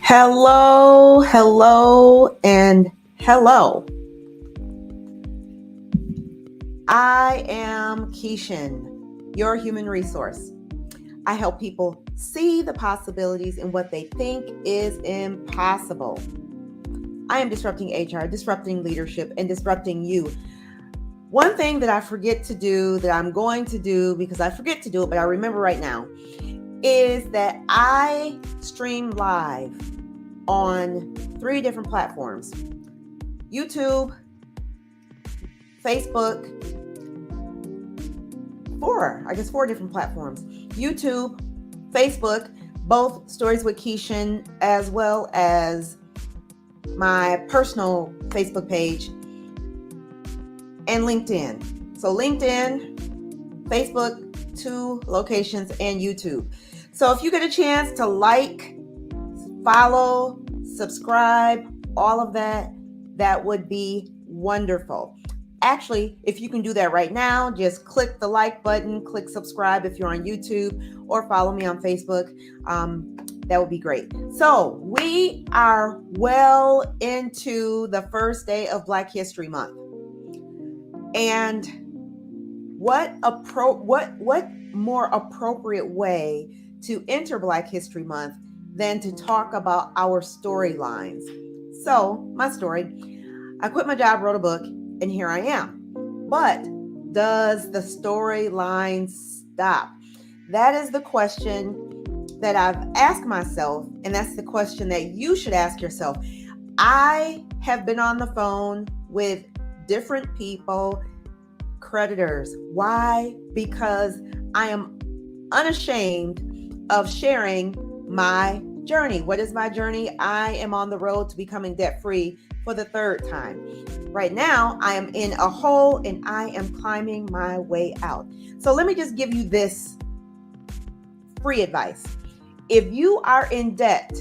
Hello, hello, and hello. I am Keishan, your human resource. I help people see the possibilities in what they think is impossible. I am disrupting HR, disrupting leadership, and disrupting you. One thing that I forget to do, that I'm going to do because I forget to do it, but I remember right now, is that I stream live on 3 different platforms: YouTube, Facebook, 4 different platforms: YouTube, Facebook, both Stories with Keishan, as well as my personal Facebook page, and LinkedIn. So LinkedIn, Facebook, 2 locations, and YouTube. So if you get a chance to like, follow, subscribe, all of that, that would be wonderful. Actually, if you can do that right now, just click the like button, click subscribe if you're on YouTube, or follow me on Facebook. That would be great. So we are well into the first day of Black History Month. And what more appropriate way to enter Black History Month than to talk about our storylines? So, my story: I quit my job, wrote a book, and here I am. But does the storyline stop? That is the question that I've asked myself, and that's the question that you should ask yourself. I have been on the phone with different people, creditors. Why? Because I am unashamed of sharing my journey. What is my journey? I am on the road to becoming debt-free for the 3rd time. Right now, I am in a hole and I am climbing my way out. So let me just give you this free advice. If you are in debt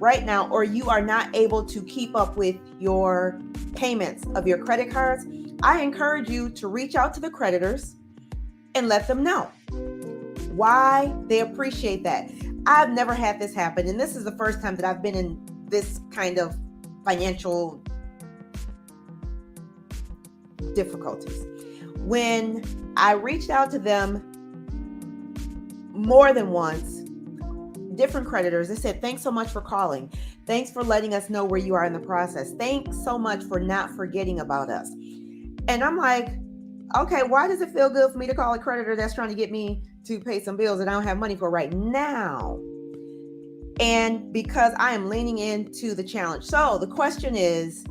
right now, or you are not able to keep up with your payments of your credit cards, I encourage you to reach out to the creditors and let them know why they appreciate that. I've never had this happen, and this is the first time that I've been in this kind of financial difficulties. When I reached out to them more than once, different creditors, they said, "Thanks so much for calling. Thanks for letting us know where you are in the process. Thanks so much for not forgetting about us." And I'm like, okay, why does it feel good for me to call a creditor that's trying to get me to pay some bills that I don't have money for right now? And because I am leaning into the challenge. So the question is,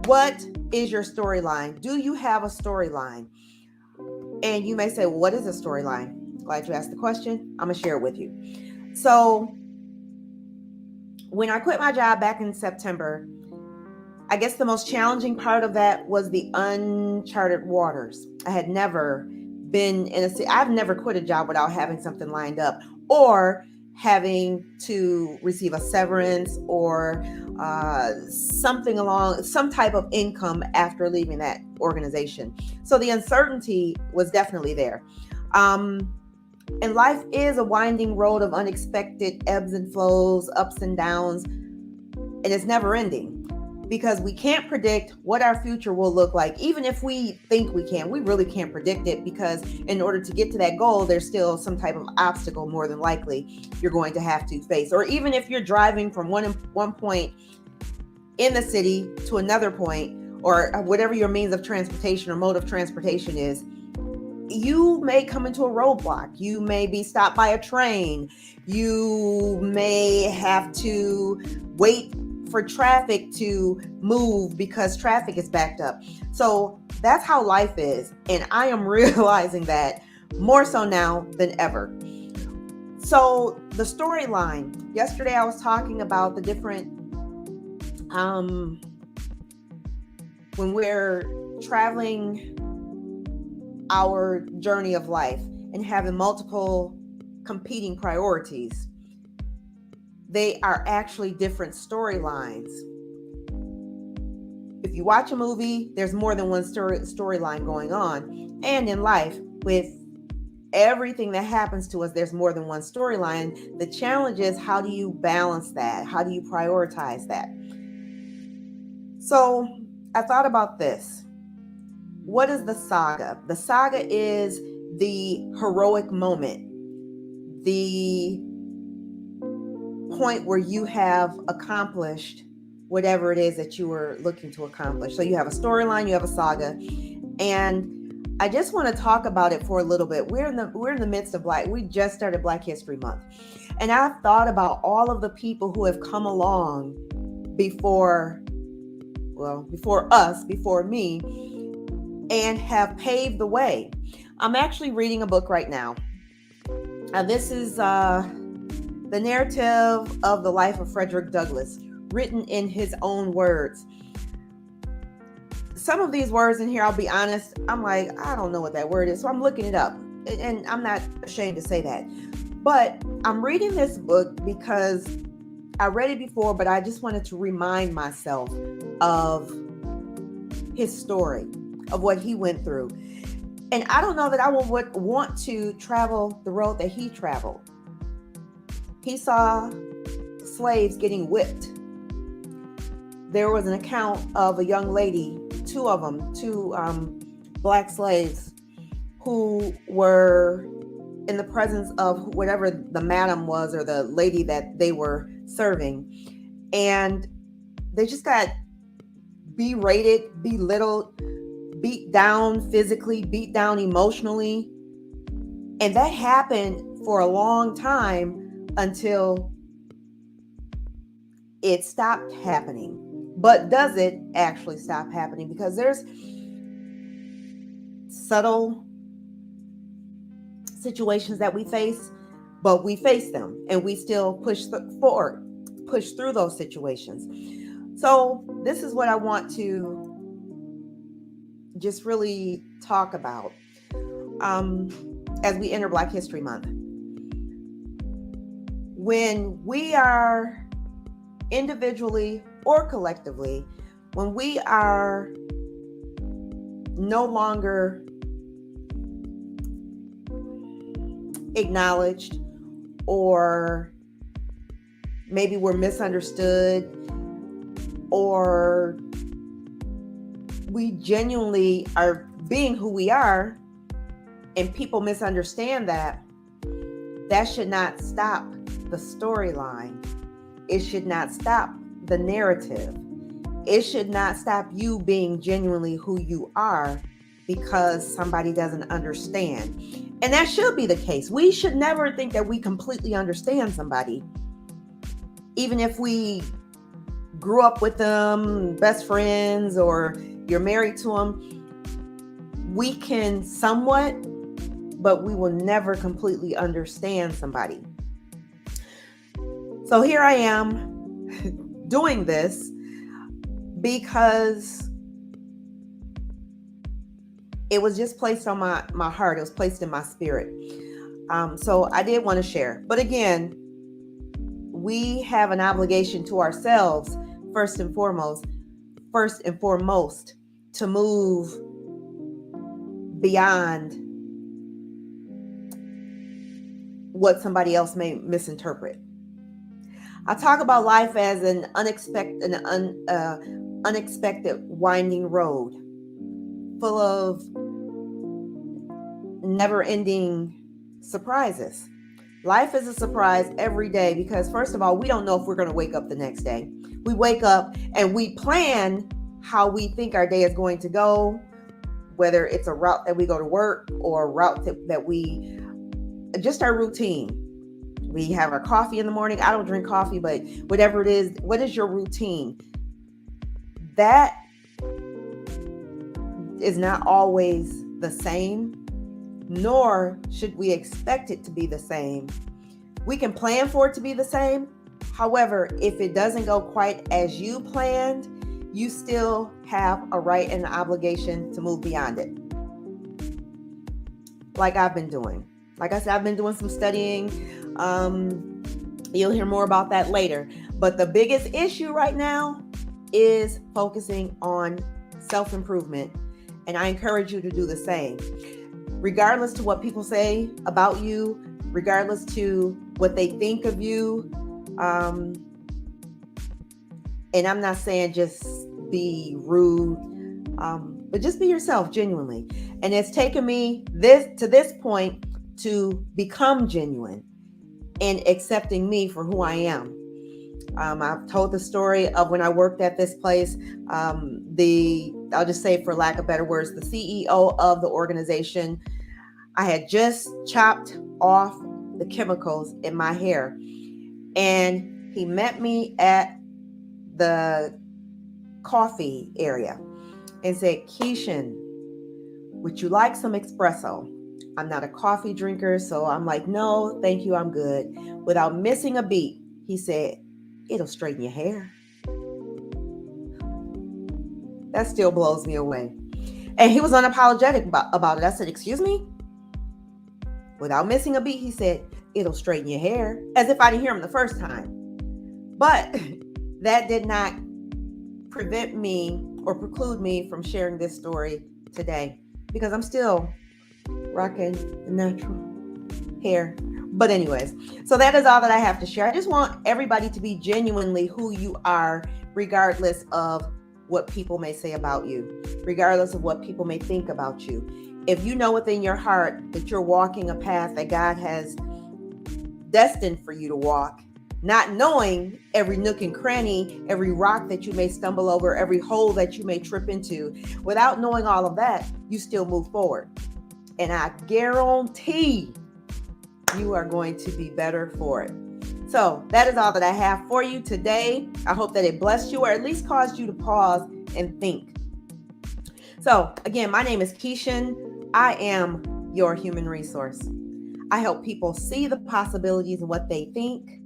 what is your storyline? Do you have a storyline? And you may say, well, what is a storyline? Glad you asked the question. I'm going to share it with you. So when I quit my job back in September, I guess the most challenging part of that was the uncharted waters. I had never been I've never quit a job without having something lined up, or having to receive a severance, or some type of income after leaving that organization. So the uncertainty was definitely there. And life is a winding road of unexpected ebbs and flows, ups and downs, and it's never ending, because we can't predict what our future will look like. Even if we think we can, we really can't predict it, because in order to get to that goal, there's still some type of obstacle, more than likely, you're going to have to face. Or even if you're driving from one point in the city to another point, or whatever your means of transportation or mode of transportation is, you may come into a roadblock. You may be stopped by a train. You may have to wait for traffic to move because traffic is backed up. So that's how life is. And I am realizing that more so now than ever. So the storyline. Yesterday I was talking about the different, when we're traveling our journey of life and having multiple competing priorities, they are actually different storylines. If you watch a movie, there's more than one storyline going on. And in life, with everything that happens to us, there's more than one storyline. The challenge is, how do you balance that? How do you prioritize that? So I thought about this. What is the saga? The saga is the heroic moment, the point where you have accomplished whatever it is that you were looking to accomplish. So you have a storyline, you have a saga, and I just want to talk about it for a little bit. We're in the midst of we just started Black History Month, and I've thought about all of the people who have come along before us, before me, and have paved the way. I'm actually reading a book right now. This is the narrative of the life of Frederick Douglass, written in his own words. Some of these words in here, I'll be honest, I'm like, I don't know what that word is. So I'm looking it up, and I'm not ashamed to say that. But I'm reading this book because I read it before, but I just wanted to remind myself of his story, of what he went through. And I don't know that I would want to travel the road that he traveled. He saw slaves getting whipped. There was an account of a young lady, two Black slaves, who were in the presence of whatever the madam was, or the lady that they were serving, and they just got berated, belittled, beat down physically, beat down emotionally. And that happened for a long time until it stopped happening. But does it actually stop happening? Because there's subtle situations that we face, but we face them and we still push through those situations. So this is what I want to just really talk about as we enter Black History Month. When we are individually or collectively, when we are no longer acknowledged, or maybe we're misunderstood, or we genuinely are being who we are and people misunderstand that, that should not stop the storyline. It should not stop the narrative. It should not stop you being genuinely who you are because somebody doesn't understand. And that should be the case. We should never think that we completely understand somebody, even if we grew up with them, best friends, or you're married to them. We can somewhat, but we will never completely understand somebody. So here I am doing this because it was just placed on my heart. It was placed in my spirit. So I did want to share. But again, we have an obligation to ourselves, first and foremost, to move beyond what somebody else may misinterpret. I talk about life as an unexpected winding road full of never-ending surprises. Life is a surprise every day because, first of all, we don't know if we're going to wake up the next day. We wake up and we plan how we think our day is going to go, whether it's a route that we go to work or a route that we, just our routine. We have our coffee in the morning. I don't drink coffee, but whatever it is, what is your routine? That is not always the same, nor should we expect it to be the same. We can plan for it to be the same. However, if it doesn't go quite as you planned, you still have a right and an obligation to move beyond it. Like I've been doing. Like I said, I've been doing some studying. You'll hear more about that later. But the biggest issue right now is focusing on self-improvement. And I encourage you to do the same. regardless to what people say about you, regardless to what they think of you. And I'm not saying just be rude, but just be yourself genuinely. And it's taken me to this point to become genuine and accepting me for who I am. I've told the story of when I worked at this place. I'll just say, for lack of better words, the CEO of the organization, I had just chopped off the chemicals in my hair, and he met me at the coffee area and said, "Keishan, would you like some espresso?" I'm not a coffee drinker, so I'm like, "No, thank you, I'm good." Without missing a beat, he said, "It'll straighten your hair." That still blows me away. And he was unapologetic about it. I said, "Excuse me?" Without missing a beat, he said, "It'll straighten your hair," as if I didn't hear him the first time. But that did not prevent me or preclude me from sharing this story today, because I'm still rocking the natural hair. But anyways, so that is all that I have to share. I just want everybody to be genuinely who you are, regardless of what people may say about you, regardless of what people may think about you. If you know within your heart that you're walking a path that God has destined for you to walk, not knowing every nook and cranny, every rock that you may stumble over, every hole that you may trip into, without knowing all of that, you still move forward. And I guarantee you are going to be better for it. So that is all that I have for you today. I hope that it blessed you, or at least caused you to pause and think. So again, my name is Keishan. I am your human resource. I help people see the possibilities in what they think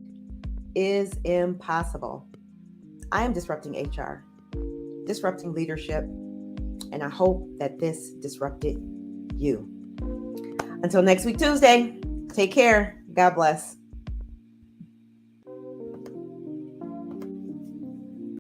is impossible. I am disrupting HR, disrupting leadership, and I hope that this disrupted you. Until next week, Tuesday, take care. God bless.